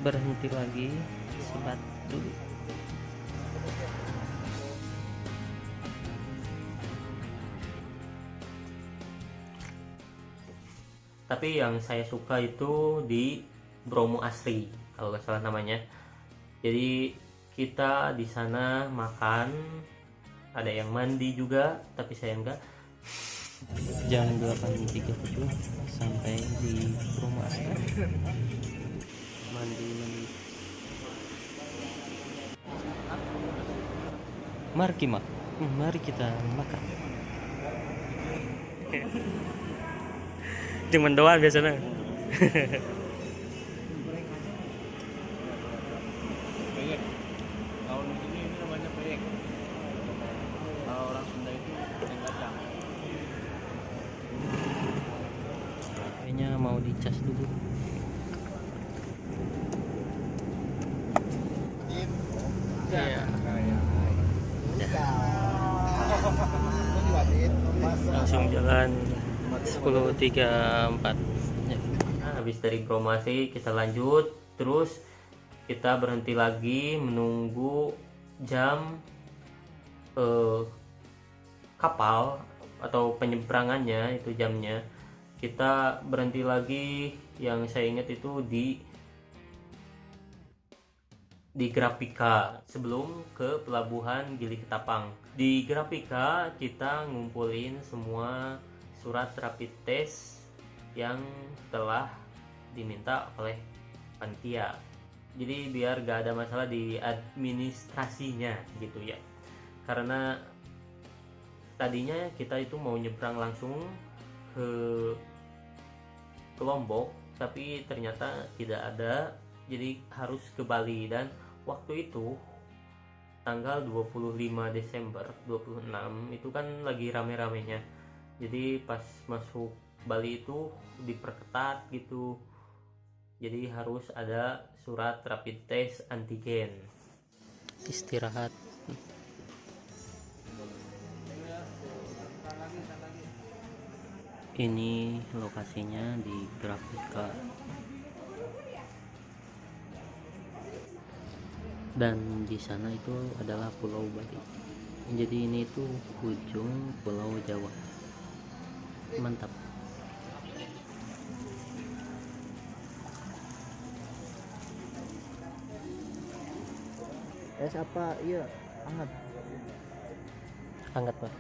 berhenti lagi, sebat dulu. Tapi yang saya suka itu di Bromo Asri kalau nggak salah namanya. Jadi kita di sana makan, ada yang mandi juga, tapi saya enggak. Jam 8.30 sampai di Bromo Asri. Mandi. Mari kita makan. Cuman doang biasanya. Peyek. Kalau di sini ini namanya peyek. Kalau orang Sunda itu peyek kacang. Kayaknya mau dicas dulu. Iya. Langsung jalan 10.34. Nah, habis dari Bromo Asri kita lanjut, terus kita berhenti lagi menunggu jam kapal atau penyeberangannya, itu jamnya. Kita berhenti lagi, yang saya ingat itu di Grafika sebelum ke pelabuhan Gili Ketapang. Di Grafika kita ngumpulin semua surat rapid test yang telah diminta oleh panitia. Jadi biar gak ada masalah di administrasinya gitu ya. Karena tadinya kita itu mau nyebrang langsung ke Lombok, tapi ternyata tidak ada, jadi harus ke Bali. Dan waktu itu tanggal 25 Desember 26 itu kan lagi rame-ramenya, jadi pas masuk Bali itu diperketat gitu, jadi harus ada surat rapid test antigen. Istirahat. Ini lokasinya di Grafika. Dan di sana itu adalah Pulau Bali. Jadi ini itu ujung Pulau Jawa. Mantap. Es apa? Iya, hangat. Hangat, Pak.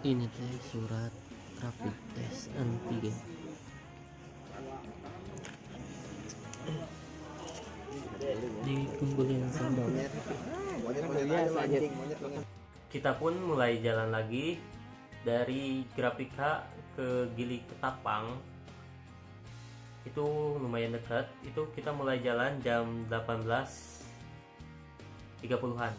Ini teh surat rapid test antigen. Dikumpulin sambal. Kita pun mulai jalan lagi dari Grafika ke Gili Ketapang. Itu lumayan dekat. Itu kita mulai jalan jam 18.30-an.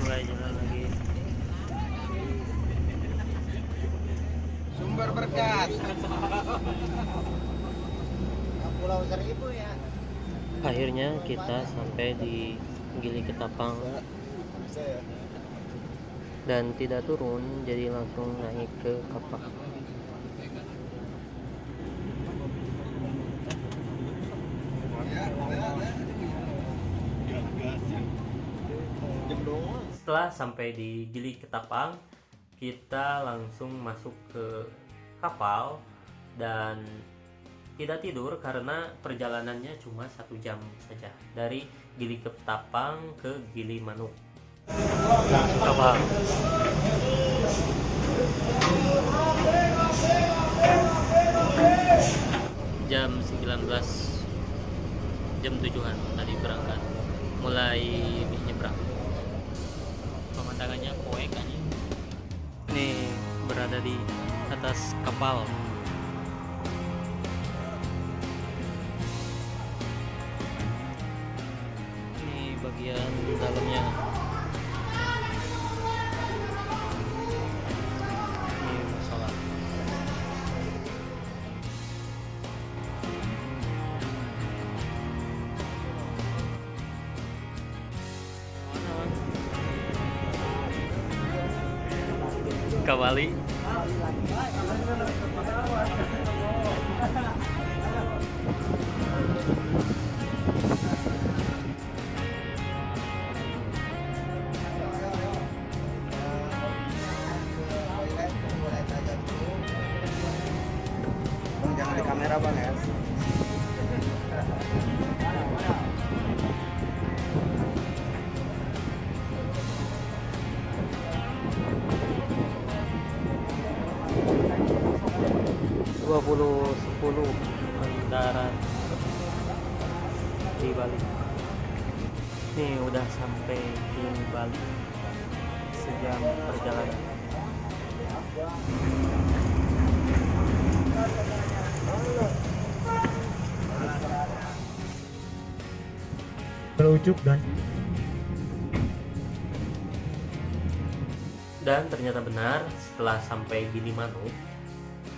Mulai jalan lagi. Sumber berkat. Pulau Seribu ya. Akhirnya kita sampai di Gili Ketapang dan tidak turun, jadi langsung naik ke kapal. Setelah sampai di Gili Ketapang, kita langsung masuk ke kapal dan tidak tidur karena perjalanannya cuma 1 jam saja dari Gili Ketapang ke Gili Manuk. Kapal. Jam 19, jam 7-an tadi berangkat, mulai nyebrang. Pemandangannya poek aja. Ini berada di atas kapal. Bagian dalamnya. Ini masalah. ke Bali. Bang, jangan di kamera bang ya. (2010) mendarat di Bali. Nih udah sampai di Bali, sejam perjalanan. Terucuk Dan ternyata benar, setelah sampai Gilimanuk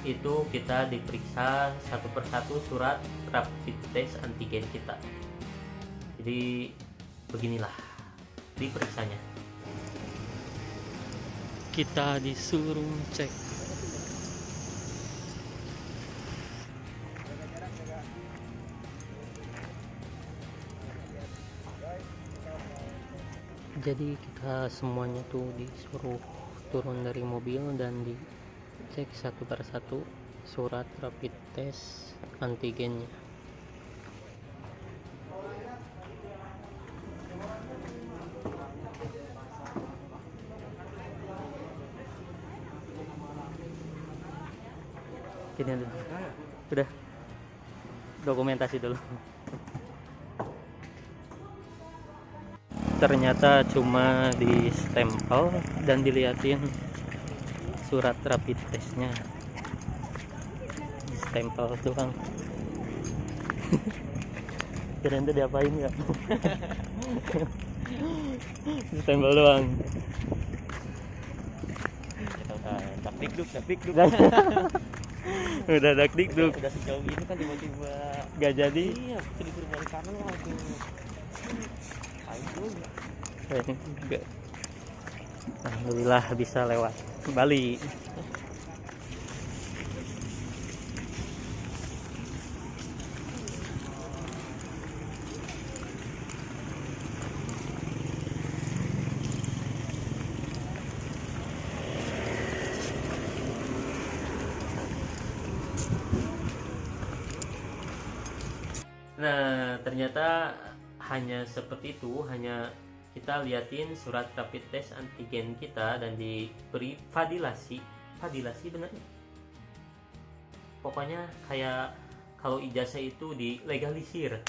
itu kita diperiksa satu persatu surat rapid test antigen kita. Jadi beginilah diperiksanya. Kita disuruh cek. Jadi kita semuanya tuh disuruh turun dari mobil dan dicek satu persatu surat rapid test antigennya. Gini dulu. Udah dokumentasi dulu. Ternyata cuma di stempel dan diliatin surat rapid testnya, di stempel doang. Kirain tuh diapain ya? Di stempel doang. Dakdikduk. Udah dakdikduk. Udah sejauh ini kan tiba-tiba Gak jadi. iya, disuruh balik kanan langsung. Enggak. Alhamdulillah bisa lewat Bali. Nah, ternyata hanya seperti itu, hanya kita liatin surat rapid test antigen kita dan diberi validasi benar. Pokoknya kayak kalau ijazah itu dilegalisir.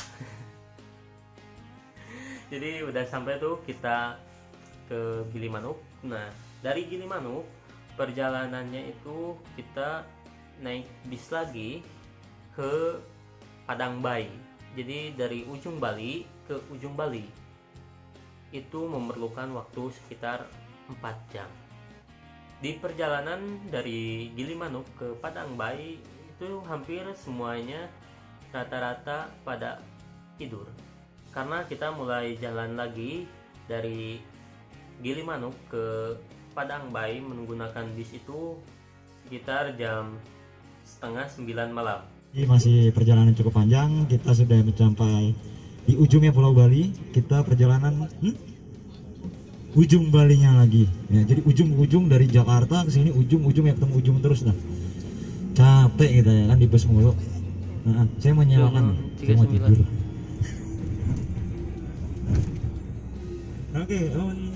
Jadi udah sampai tuh kita ke Gilimanuk. Nah, dari Gilimanuk perjalanannya itu kita naik bis lagi ke Padang Bayi. Jadi dari ujung Bali ke ujung Bali itu memerlukan waktu sekitar 4 jam. Di perjalanan dari Gilimanuk ke Padang Bayi itu hampir semuanya rata-rata pada tidur. Karena kita mulai jalan lagi dari Gilimanuk ke Padang Bayi menggunakan bis itu sekitar jam 8:30 malam. Ini masih perjalanan cukup panjang. Kita sudah mencapai di ujungnya Pulau Bali. Kita perjalanan ujung Balinya lagi ya, jadi ujung dari Jakarta ke sini ujung ya, ketemu ujung terus lah. Capek kita ya kan di bus mulu. Nah, saya menyewakan, saya mau tidur. Oke,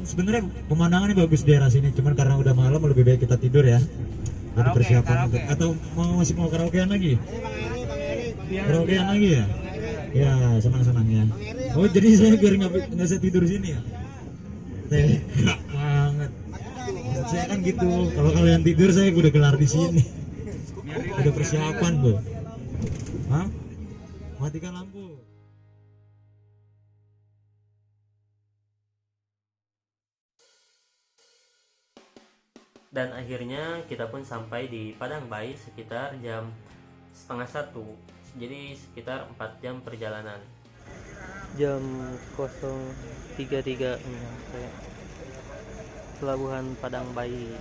sebenarnya pemandangannya bagus di daerah sini, cuman karena udah malam lebih baik kita tidur ya. Jadi persiapan untuk, atau masih mau karaokean lagi? Karaokean lagi ya? Ya, senang-senang ya. Oh, jadi saya biar nggak bisa tidur sini ya? Tega banget. Saya kan gitu. Kalau kalian tidur saya udah gelar di sini. Ada persiapan tuh. Hah? Matikan lampu. Dan akhirnya kita pun sampai di Padang Bayi sekitar jam 12:30. Jadi sekitar 4 jam perjalanan. Jam 0.33 sampai Pelabuhan Padang Bayi.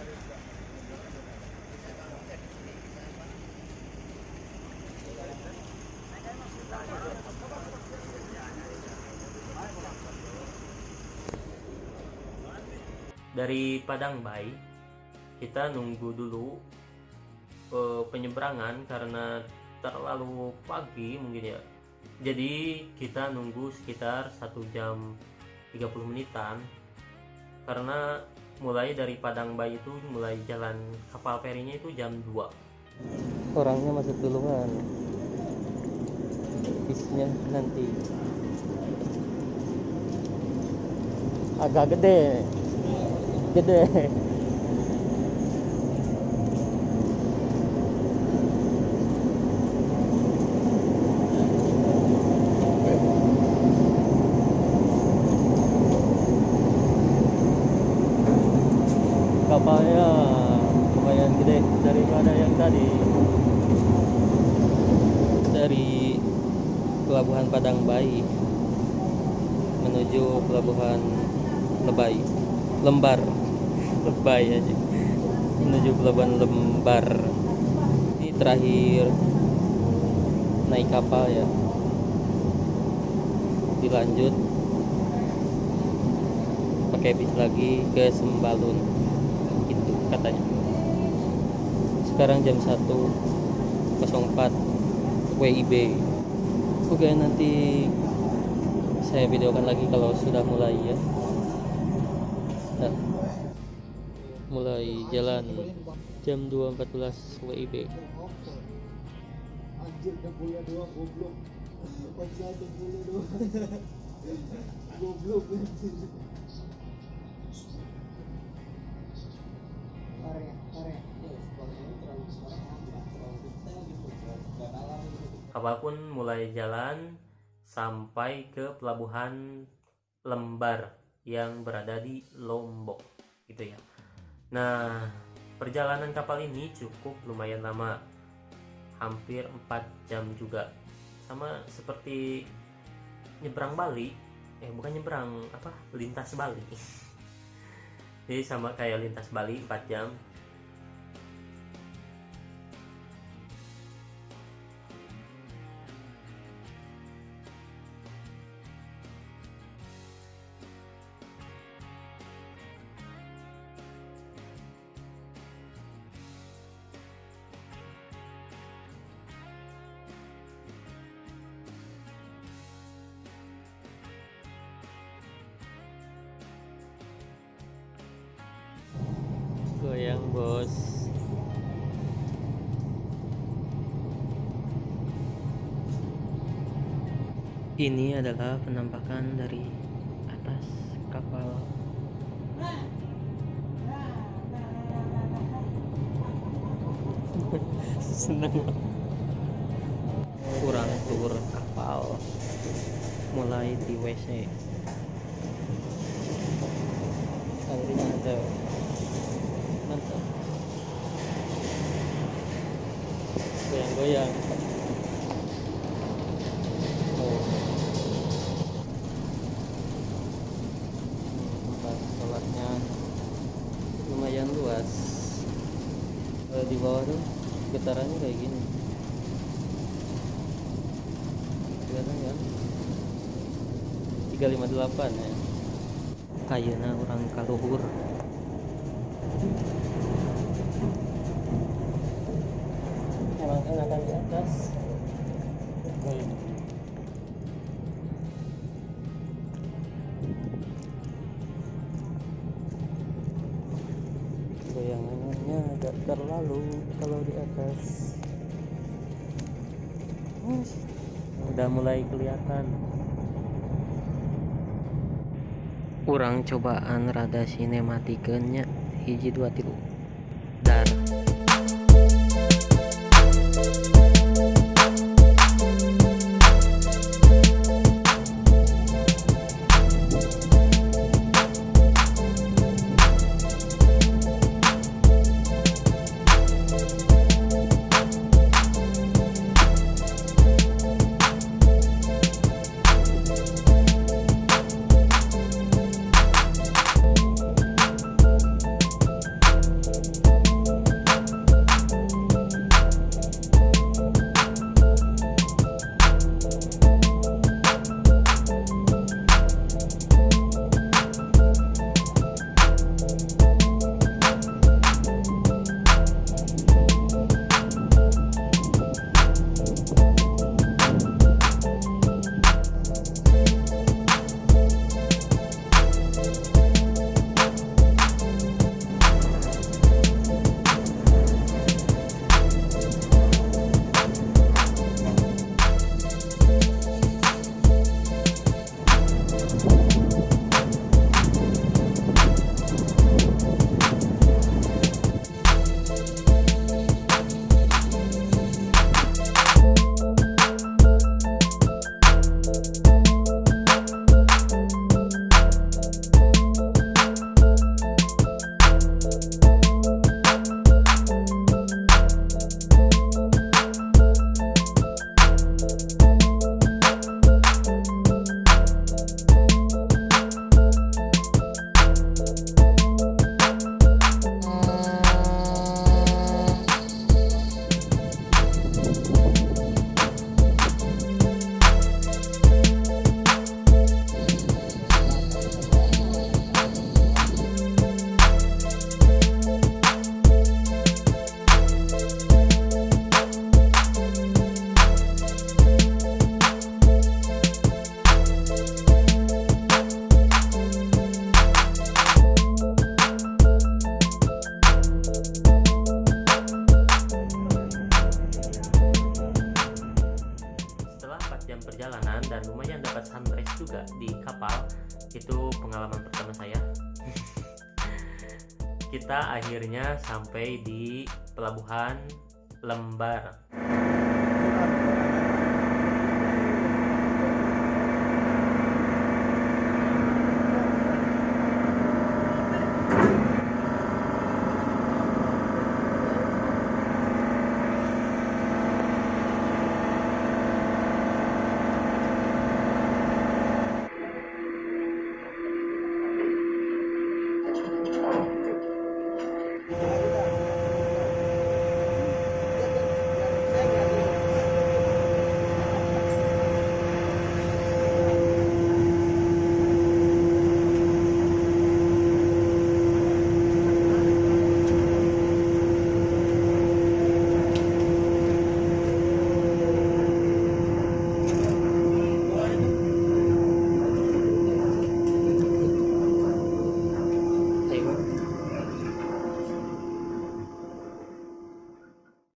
dari Padang Bayi kita nunggu dulu penyeberangan karena terlalu pagi mungkin ya. Jadi kita nunggu sekitar 1 jam 30 menitan karena mulai dari Padang Bayi itu mulai jalan kapal ferinya itu jam 2. Orangnya masuk duluan, bisnya nanti agak gede. Kapalnya lumayan gede daripada yang tadi. Dari pelabuhan Padang Bayi menuju pelabuhan Lembar aja, menuju pelabuhan Lembar. Ini terakhir naik kapal ya, dilanjut pakai bis lagi ke Sembalun itu katanya. Sekarang jam 1.04 WIB. Oke, nanti saya videokan lagi kalau sudah mulai ya. Nah, mulai jalan jam 2.14 WIB. Anjir, udah kuliah 2 goblok. Paksa aja kuliah 2. Goblok anjir. Kapal pun mulai jalan sampai ke pelabuhan Lembar yang berada di Lombok gitu ya. Nah, perjalanan kapal ini cukup lumayan lama, hampir 4 jam juga, sama seperti nyebrang Bali, bukan nyebrang lintas Bali. Jadi sama kayak lintas Bali 4 jam. Goyang bos. Ini adalah penampakan dari atas kapal. Seneng. Kurang tur kapal, mulai di WC. Akhirnya ada. Mantap. Goyang-goyang. Oh. Tempat sholatnya lumayan luas. Di bawah tuh getarannya kayak gini. Kelihatan kan? 358 ya. Kayaknya orang kaluhur. Emang enakan di atas. Goyangannya agak terlalu kalau di atas. Udah mulai kelihatan. Kurang cobaan rada sinematikennya hiji 2 3 dar. dan lumayan dapat sunrise juga di kapal. Itu pengalaman pertama saya. Kita akhirnya sampai di pelabuhan Lembar.